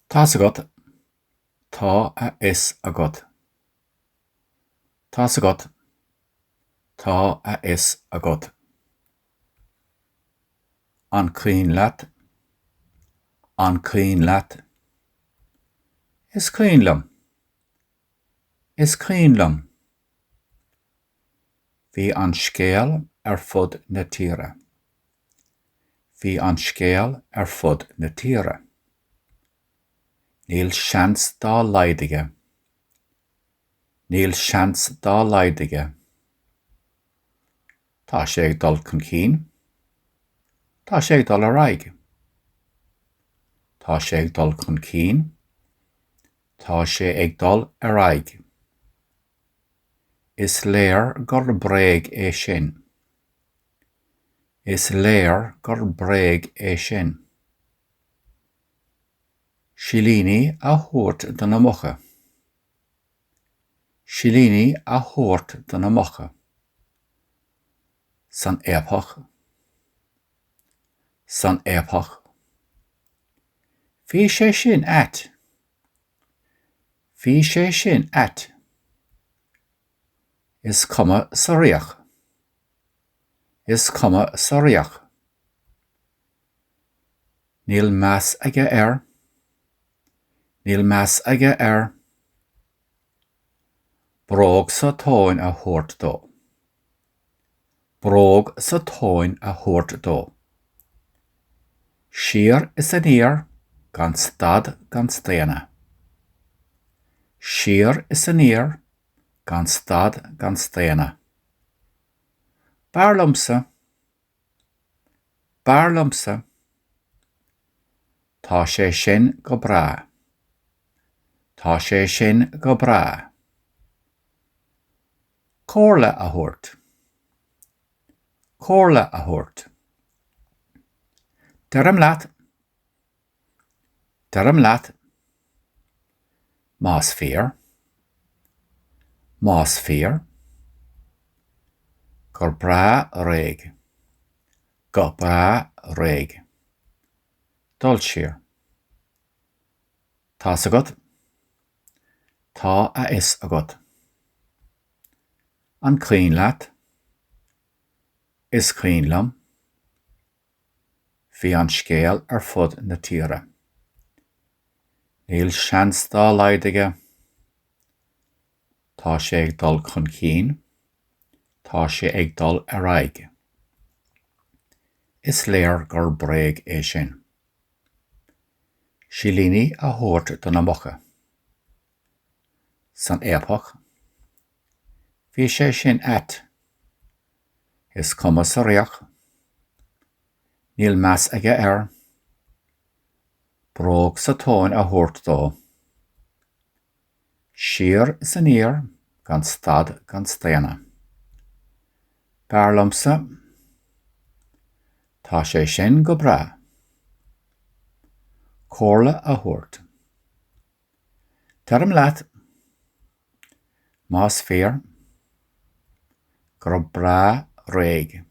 Tá agat, tá a is agat. Tá agat, tá a is agat. An clean leat, an clean leat. Is clean lum, is clean lum. Bhí an scéal fud na tíre. Bhí an scéal fud na tíre. Níl seans dá leidige. Níl seans dá leidige. Tá sé ag dul chun cín. Tá sé ag dul ar aig. Tá sé ag dul chun cín. Tá sé ag dul ar aig. Is léir gur bréag é sin. Is léir gur bréag é sin. Silíní a thuairt do na mocha. Silíní a thuairt do na mocha. San éapach. San éapach. Bhí sé sin at. Bhí sé sin at. Is cuma sa riach. Is cuma sa riach. Níl meas aige ar. Níl meas aige ar. Bróg sa tóin a thuairt dó. Bróg sa tóin a thuairt dó. Siar is an ír gan stad gan stéana. Siar is an ír gan stad gan stéana. Barlumsa. Barlumsa. Tá sé sin go brá. Tá sé sin go brá. Córla a thuairt. Córla a thuairt. Deram leat. Deram leat. Más fear. Más fear. Gur brá réig. Gur brá réig. Dul siar. Tá agat. Tá a is agat. An clean leat. Is clean lum. Bhí an scéal fud na tíre. Níl seans dá leidige. Tá sé ag dul chun cín. Tá sé ag dul ar aig. Is léir gur bréag é sin. Silíní a thuairt do na mocha. San éapach. Bhí sé sin at. Is cuma sa riach. Níl meas aige ar. Bróg sa tóin a thuairt dó. Siar is an ír gan stad gan stéana. Barlumsa. Tá sé sin go brá. Córla a thuairt. Deram leat. Más fear. Gur brá réig.